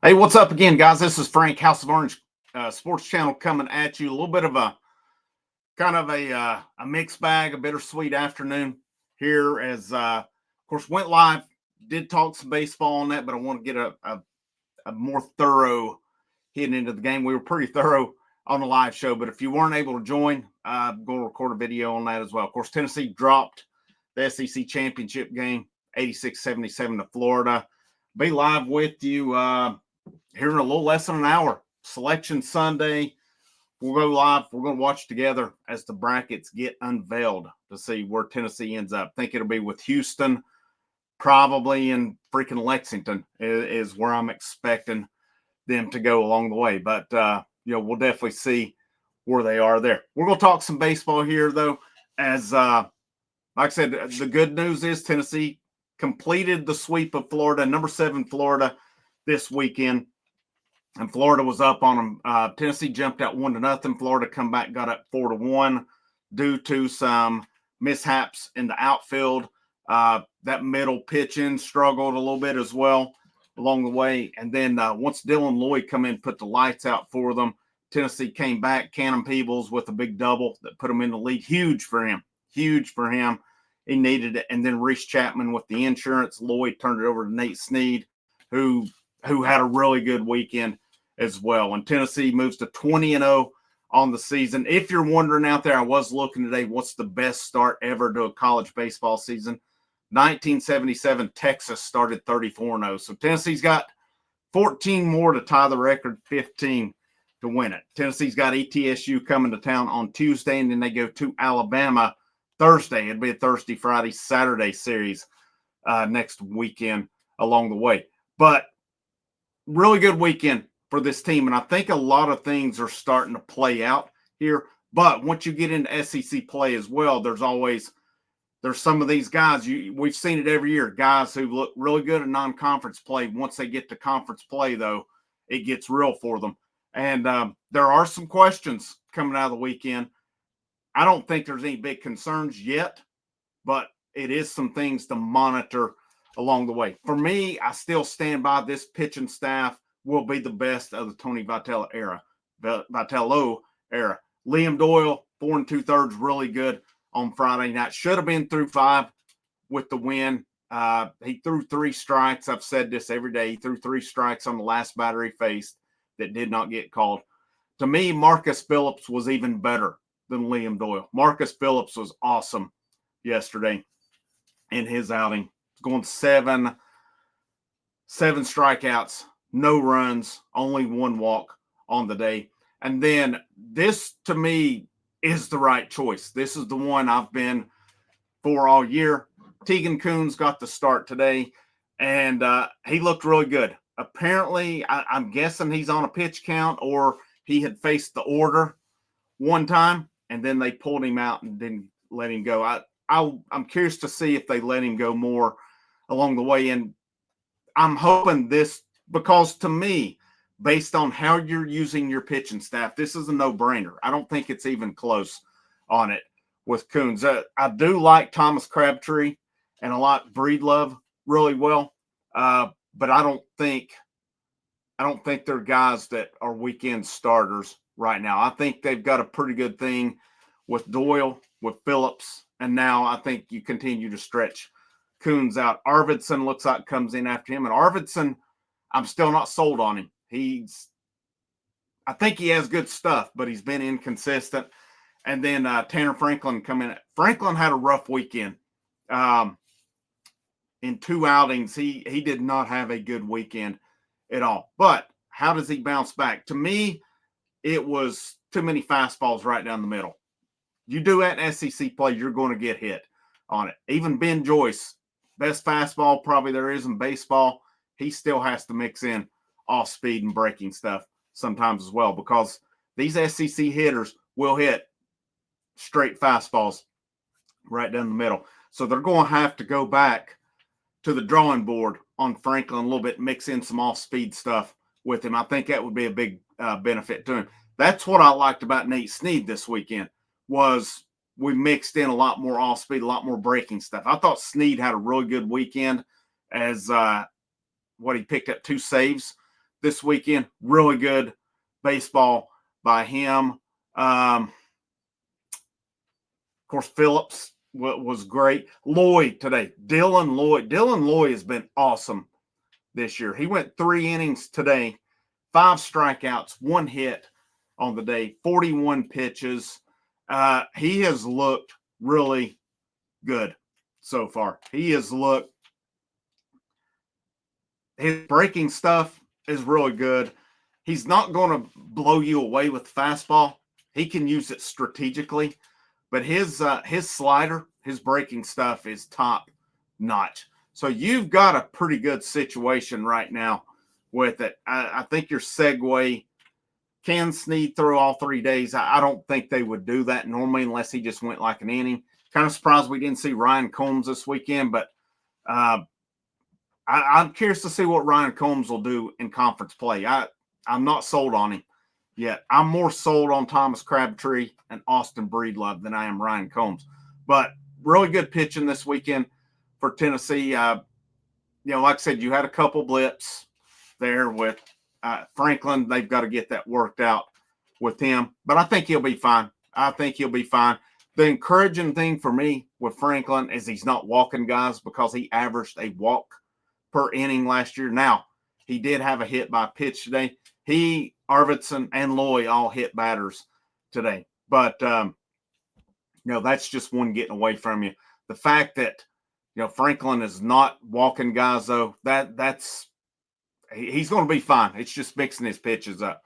Hey, what's up again, guys? This is Frank, House of Orange Sports Channel, coming at you. A little bit of a a mixed bag, a bittersweet afternoon here. As of course, went live, did talk some baseball on that, but I want to get a more thorough hitting into the game. We were pretty thorough on the live show, but if you weren't able to join, I'm going to record a video on that as well. Of course, Tennessee dropped the SEC championship game, 86-77 to Florida. Be live with you here in a little less than an hour. Selection Sunday. We'll go live. We're going to watch together as the brackets get unveiled to see where Tennessee ends up. I think it'll be with Houston, probably in freaking Lexington is where I'm expecting them to go along the way. But, we'll definitely see where they are there. We're going to talk some baseball here, though, as, like I said, the good news is Tennessee completed the sweep of Florida, number 7 Florida, this weekend. And Florida was up on them. Tennessee jumped out 1-0. Florida come back, got up 4-1 due to some mishaps in the outfield. That middle pitching struggled a little bit as well along the way. And then once Dylan Lloyd come in, put the lights out for them, Tennessee came back. Cannon Peebles with a big double that put him in the lead. Huge for him. Huge for him. He needed it. And then Reese Chapman with the insurance. Lloyd turned it over to Nate Snead, who had a really good weekend as well. And Tennessee moves to 20-0 on the season. If you're wondering out there, I was looking today, what's the best start ever to a college baseball season? 1977, Texas started 34-0. So Tennessee's got 14 more to tie the record, 15 to win it. Tennessee's got ETSU coming to town on Tuesday, and then they go to Alabama Thursday. It'll be a Thursday, Friday, Saturday series next weekend along the way. But really good weekend for this team, and I think a lot of things are starting to play out here. But once you get into SEC play as well, there's some of these guys, we've seen it every year, guys who look really good at non-conference play. Once they get to conference play, though, it gets real for them. And there are some questions coming out of the weekend. I don't think there's any big concerns yet, but it is some things to monitor along the way. For me, I still stand by this pitching staff will be the best of the Tony Vitello era. Liam Doyle, 4 2/3, really good on Friday night. Should have been through 5 with the win. He threw 3 strikes. I've said this every day. He threw 3 strikes on the last batter he faced that did not get called. To me, Marcus Phillips was even better than Liam Doyle. Marcus Phillips was awesome yesterday in his outing. Going 7 strikeouts, no runs, only 1 walk on the day. And then this, to me, is the right choice. This is the one I've been for all year. Tegan Kuhn's got the start today, and he looked really good. Apparently, I'm guessing he's on a pitch count, or he had faced the order one time, and then they pulled him out and didn't let him go. I'm curious to see if they let him go more along the way. And I'm hoping this, because to me, based on how you're using your pitching staff, this is a no-brainer. I don't think it's even close on it with Coons. I do like Thomas Crabtree and a lot Breedlove really well, but I don't think they're guys that are weekend starters right now. I think they've got a pretty good thing with Doyle, with Phillips, and now I think you continue to stretch Coons out. Arvidsson looks like comes in after him, and Arvidsson, I'm still not sold on him. I think he has good stuff, but he's been inconsistent. And then Tanner Franklin come in. Franklin had a rough weekend. In 2 outings, he did not have a good weekend at all. But how does he bounce back? To me, it was too many fastballs right down the middle. You do that in SEC play, you're going to get hit on it. Even Ben Joyce, best fastball probably there is in baseball, he still has to mix in off speed and breaking stuff sometimes as well, because these SEC hitters will hit straight fastballs right down the middle. So they're going to have to go back to the drawing board on Franklin a little bit, mix in some off speed stuff with him. I think that would be a big benefit to him. That's what I liked about Nate Snead this weekend, was we mixed in a lot more off speed, a lot more breaking stuff. I thought Snead had a really good weekend as he picked up 2 saves this weekend. Really good baseball by him. Of course, Phillips was great. Lloyd today. Dylan Lloyd has been awesome this year. He went 3 innings today, 5 strikeouts, 1 hit on the day, 41 pitches. He has looked really good so far. His breaking stuff is really good. He's not going to blow you away with the fastball. He can use it strategically, but his slider, his breaking stuff is top notch. So you've got a pretty good situation right now with it. I think your segue, can Snead throw all 3 days? I don't think they would do that normally unless he just went like an inning. Kind of surprised we didn't see Ryan Combs this weekend, but I'm curious to see what Ryan Combs will do in conference play. I'm not sold on him yet. I'm more sold on Thomas Crabtree and Austin Breedlove than I am Ryan Combs. But really good pitching this weekend for Tennessee. Like I said, you had a couple blips there with Franklin. They've got to get that worked out with him. But I think he'll be fine. The encouraging thing for me with Franklin is he's not walking guys because he averaged a walk per inning last year. Now, he did have a hit by pitch today. He, Arvidsson, and Loy all hit batters today. But, that's just one getting away from you. The fact that, Franklin is not walking guys, though, he's going to be fine. It's just mixing his pitches up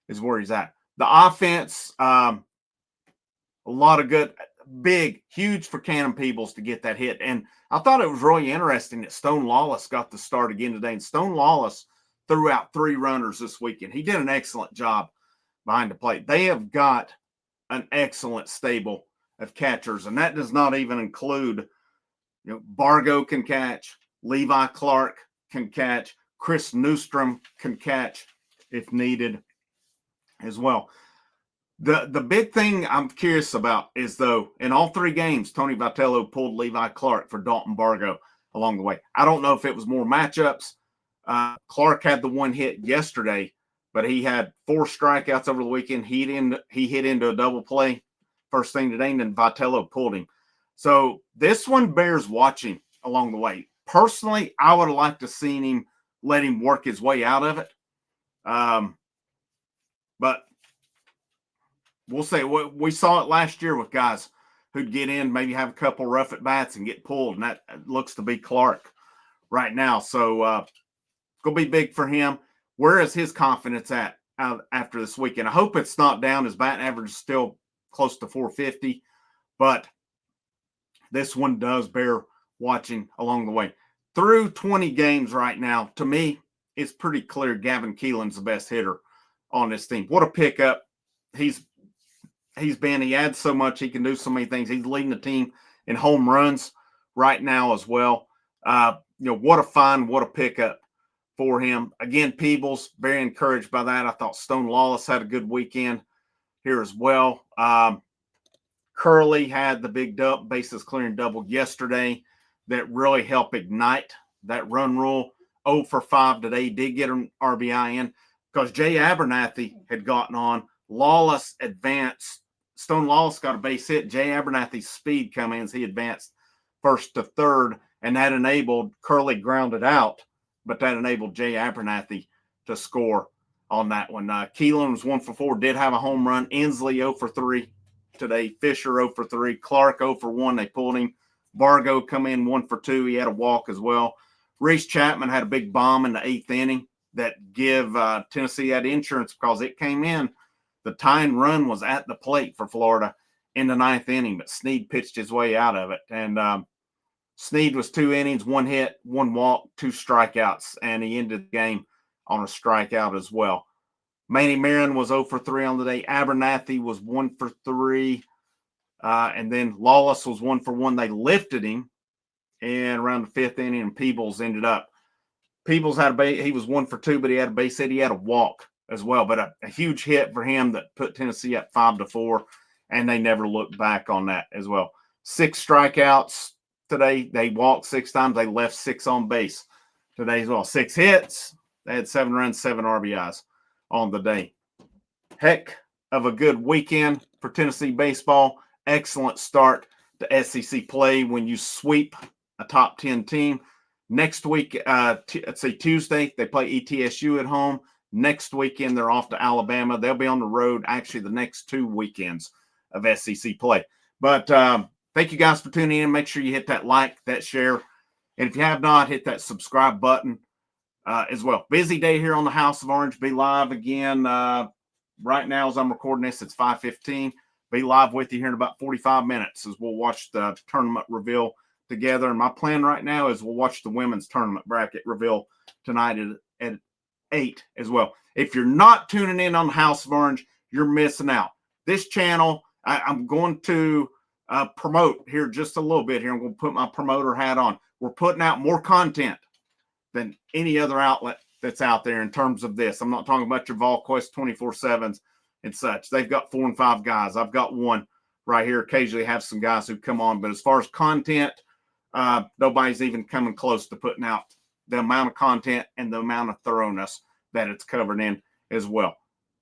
is where he's at. The offense, a lot of good, big, huge for Cannon Peebles to get that hit. And I thought it was really interesting that Stone Lawless got the start again today. And Stone Lawless threw out 3 runners this weekend. He did an excellent job behind the plate. They have got an excellent stable of catchers, and that does not even include, Bargo can catch, Levi Clark can catch, Chris Newstrom can catch if needed as well. The big thing I'm curious about is, though, in all 3 games, Tony Vitello pulled Levi Clark for Dalton Bargo along the way. I don't know if it was more matchups. Clark had the 1 hit yesterday, but he had 4 strikeouts over the weekend. He hit into a double play first thing today, and then Vitello pulled him. So this one bears watching along the way. Personally, I would have liked to seen him let him work his way out of it. But we'll say we saw it last year with guys who'd get in, maybe have a couple rough at bats and get pulled, and that looks to be Clark right now. So it's going to be big for him. Where is his confidence at after this weekend? I hope it's not down. His batting average is still close to 450, but this one does bear watching along the way. Through 20 games right now, to me, it's pretty clear Gavin Keelan's the best hitter on this team. What a pickup he's been. He adds so much. He can do so many things. He's leading the team in home runs right now as well. What a find, what a pickup for him. Again, Peebles, very encouraged by that. I thought Stone Lawless had a good weekend here as well. Curley had the big bases clearing double yesterday that really helped ignite that run rule. 0 for 5 today. Did get an RBI in because Jay Abernathy had gotten on. Lawless advanced. Stone Lawless got a base hit. Jay Abernathy's speed come in as he advanced first to third, and that enabled Curley grounded out, but that enabled Jay Abernathy to score on that one. Keelan was 1 for 4, did have a home run. Inslee 0 for 3 today. Fisher 0 for 3. Clark 0 for 1. They pulled him. Bargo come in 1 for 2. He had a walk as well. Reese Chapman had a big bomb in the 8th inning that give Tennessee that insurance because it came in. The tying run was at the plate for Florida in the 9th inning, but Snead pitched his way out of it. And Snead was 2 innings, 1 hit, 1 walk, 2 strikeouts, and he ended the game on a strikeout as well. Manny Marin was 0 for 3 on the day. Abernathy was 1 for 3. And then Lawless was 1 for 1. They lifted him and around the 5th inning, and Peebles ended up. Peebles had he was 1 for 2, but he had a base hit. He had a walk as well, but a huge hit for him that put Tennessee up 5-4, and they never looked back on that as well. 6 strikeouts today. They walked 6 times. They left 6 on base today as well. 6 hits, They had 7 runs, 7 RBIs on the day. Heck of a good weekend for Tennessee baseball. Excellent start to SEC play when you sweep a top 10 team. Next week, let's say Tuesday, they play ETSU at home. Next weekend, they're off to Alabama. They'll be on the road actually the next 2 weekends of SEC play. But thank you guys for tuning in. Make sure you hit that like, that share. And if you have not, hit that subscribe button as well. Busy day here on the House of Orange. Be live again right now as I'm recording this. It's 5:15. Be live with you here in about 45 minutes as we'll watch the tournament reveal together. And my plan right now is we'll watch the women's tournament bracket reveal tonight at 8 as well. If you're not tuning in on the House of Orange, you're missing out. This channel, I'm going to promote here just a little bit here. I'm going to put my promoter hat on. We're putting out more content than any other outlet that's out there in terms of this. I'm not talking about your VolQuest 24/7s and such. They've got 4 and 5 guys. I've got one right here. Occasionally have some guys who come on. But as far as content, nobody's even coming close to putting out the amount of content and the amount of thoroughness that it's covered in as well.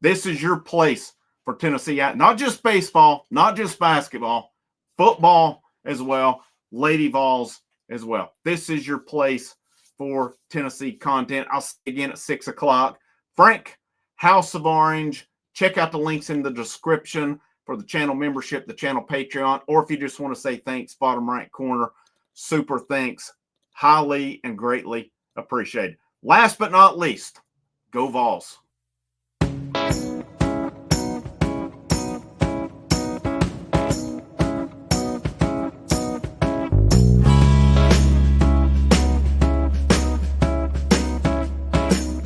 This is your place for Tennessee, not just baseball, not just basketball, football as well, Lady Vols as well. This is your place for Tennessee content. I'll see you again at 6 o'clock. Frank, House of Orange. Check out the links in the description for the channel membership, the channel Patreon, or if you just want to say thanks, bottom right corner, super thanks. Highly and greatly appreciated. Last but not least, go Vols.